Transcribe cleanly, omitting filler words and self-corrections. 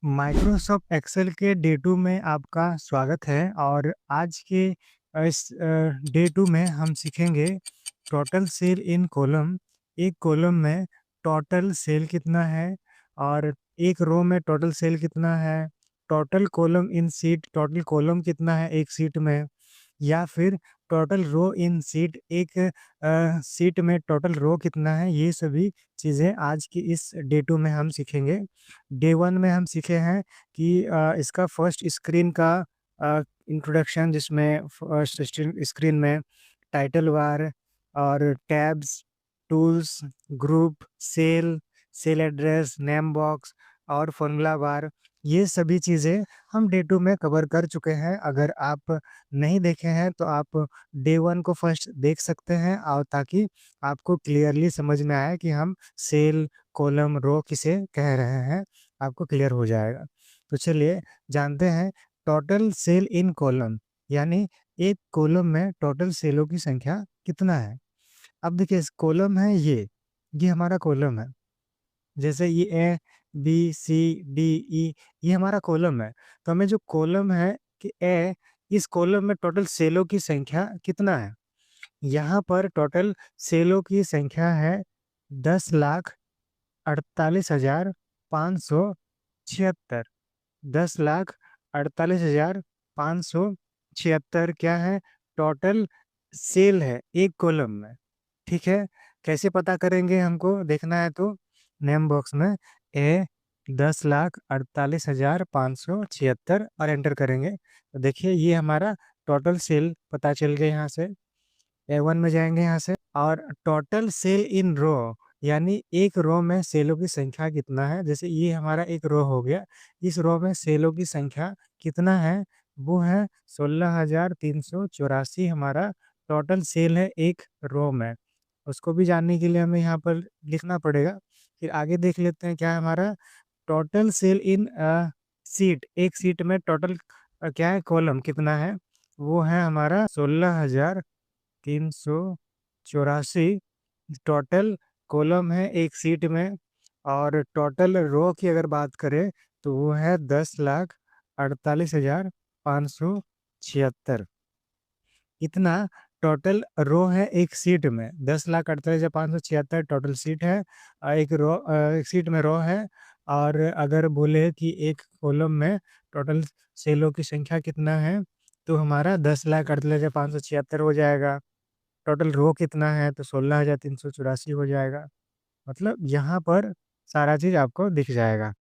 Microsoft Excel के day 2 में आपका स्वागत है और आज के इस डे 2 में हम सीखेंगे टोटल सेल इन कॉलम। एक कॉलम में टोटल सेल कितना है और एक रो में टोटल सेल कितना है, total column in seat total column कितना है एक सीट में, या फिर टोटल रो इन सीट एक सीट में टोटल रो कितना है। ये सभी चीज़ें आज की इस डे 2 में हम सीखेंगे। डे 1 में हम सीखे हैं कि इसका फर्स्ट स्क्रीन का इंट्रोडक्शन, जिसमें फर्स्ट स्क्रीन में टाइटल बार और tabs, tools, group, cell, cell address, name box और फॉर्मूला बार, ये सभी चीज़ें हम डे 2 में कवर कर चुके हैं। अगर आप नहीं देखे हैं तो आप डे 1 को फर्स्ट देख सकते हैं, और ताकि आपको क्लियरली समझ में आए कि हम सेल, कॉलम, रो किसे कह रहे हैं, आपको क्लियर हो जाएगा। तो चलिए जानते हैं टोटल सेल इन कॉलम, यानी एक कॉलम में टोटल सेलों की संख्या कितना है। अब देखिए इस कॉलम है ये हमारा कॉलम है। जैसे ये ए, बी, सी, डी, ई, ये हमारा कॉलम है। तो हमें जो कॉलम है कि इस कॉलम में टोटल सेलों की संख्या कितना है? यहाँ पर टोटल सेलों की संख्या है 10,48,576। 10,48,576 क्या है? टोटल सेल है एक कॉलम में। ठीक है? कैसे पता करेंगे, हमको देखना है तो नेम बॉक्स में ए 10,48,576 और एंटर करेंगे। तो देखिए ये हमारा टोटल सेल पता चल गया। यहाँ से A1 में जाएँगे यहाँ से, और टोटल सेल इन रो, यानी एक रो में सेलों की संख्या कितना है। जैसे ये हमारा एक रो हो गया, इस रो में सेलों की संख्या कितना है? वो है 16,384 हमारा टोटल सेल है एक रो में। उसको भी जानने के लिए हमें यहाँ पर लिखना पड़ेगा। फिर आगे देख लेते हैं क्या है हमारा टोटल सेल इन सीट। एक सीट में टोटल क्या है, कॉलम कितना है? वो है हमारा 16,384 टोटल कॉलम है एक सीट में। और टोटल रो की अगर बात करें तो वो है 10,48,576। इतना टोटल रो है एक सीट में। 10,48,576 टोटल सीट है। एक सीट में रो है। और अगर बोले कि एक कॉलम में टोटल सेलों की संख्या कितना है, तो हमारा 10,48,576 हो जाएगा। टोटल रो कितना है, तो 16,384 हो जाएगा। मतलब यहाँ पर सारा चीज़ आपको दिख जाएगा।